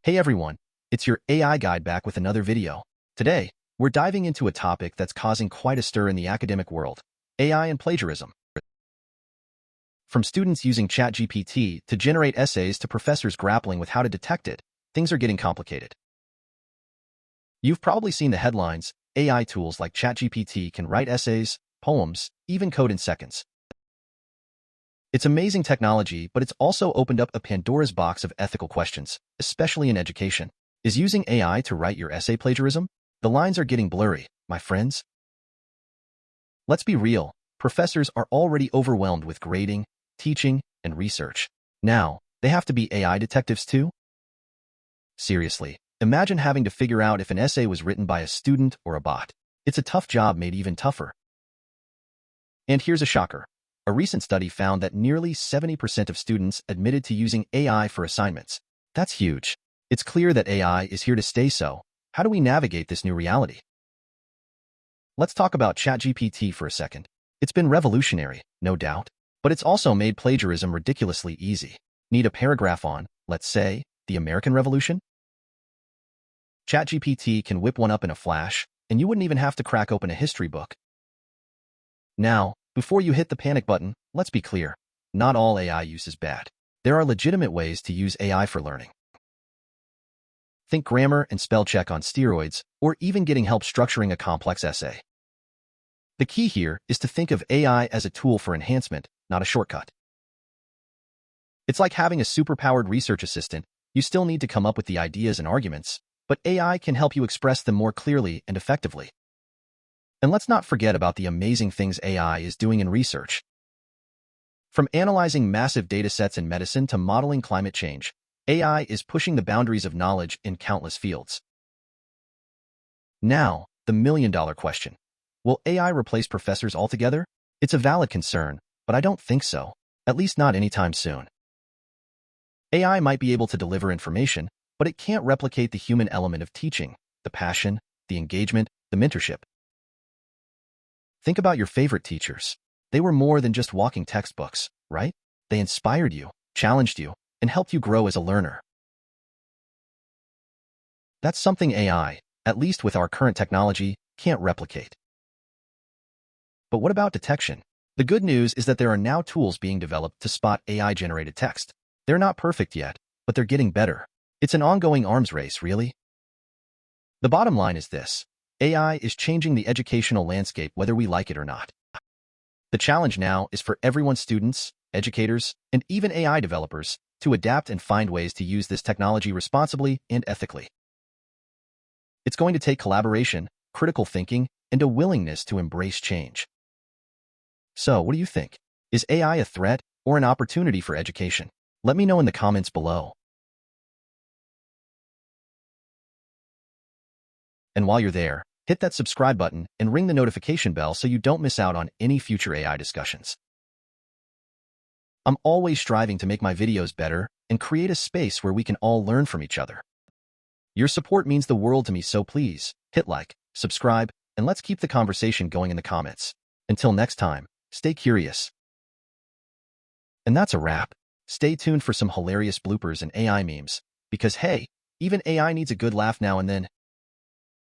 Hey everyone, it's your AI guide back with another video. Today, we're diving into a topic that's causing quite a stir in the academic world, AI and plagiarism. From students using ChatGPT to generate essays to professors grappling with how to detect it, things are getting complicated. You've probably seen the headlines: AI tools like ChatGPT can write essays, poems, even code in seconds. It's amazing technology, but it's also opened up a Pandora's box of ethical questions, especially in education. Is using AI to write your essay plagiarism? The lines are getting blurry, my friends. Let's be real, professors are already overwhelmed with grading, teaching, and research. Now, they have to be AI detectives too? Seriously, imagine having to figure out if an essay was written by a student or a bot. It's a tough job made even tougher. And here's a shocker. A recent study found that nearly 70% of students admitted to using AI for assignments. That's huge. It's clear that AI is here to stay, so how do we navigate this new reality? Let's talk about ChatGPT for a second. It's been revolutionary, no doubt, but it's also made plagiarism ridiculously easy. Need a paragraph on, let's say, the American Revolution? ChatGPT can whip one up in a flash, and you wouldn't even have to crack open a history book. Now, before you hit the panic button, let's be clear. Not all AI use is bad. There are legitimate ways to use AI for learning. Think grammar and spell check on steroids, or even getting help structuring a complex essay. The key here is to think of AI as a tool for enhancement, not a shortcut. It's like having a superpowered research assistant. You still need to come up with the ideas and arguments, but AI can help you express them more clearly and effectively. And let's not forget about the amazing things AI is doing in research. From analyzing massive datasets in medicine to modeling climate change, AI is pushing the boundaries of knowledge in countless fields. Now, the million-dollar question. Will AI replace professors altogether? It's a valid concern, but I don't think so, at least not anytime soon. AI might be able to deliver information, but it can't replicate the human element of teaching, the passion, the engagement, the mentorship. Think about your favorite teachers. They were more than just walking textbooks, right? They inspired you, challenged you, and helped you grow as a learner. That's something AI, at least with our current technology, can't replicate. But what about detection? The good news is that there are now tools being developed to spot AI-generated text. They're not perfect yet, but they're getting better. It's an ongoing arms race, really. The bottom line is this: AI is changing the educational landscape whether we like it or not. The challenge now is for everyone, students, educators, and even AI developers, to adapt and find ways to use this technology responsibly and ethically. It's going to take collaboration, critical thinking, and a willingness to embrace change. So, what do you think? Is AI a threat or an opportunity for education? Let me know in the comments below. And while you're there, hit that subscribe button and ring the notification bell so you don't miss out on any future AI discussions. I'm always striving to make my videos better and create a space where we can all learn from each other. Your support means the world to me, so please, hit like, subscribe, and let's keep the conversation going in the comments. Until next time, stay curious. And that's a wrap. Stay tuned for some hilarious bloopers and AI memes, because hey, even AI needs a good laugh now and then.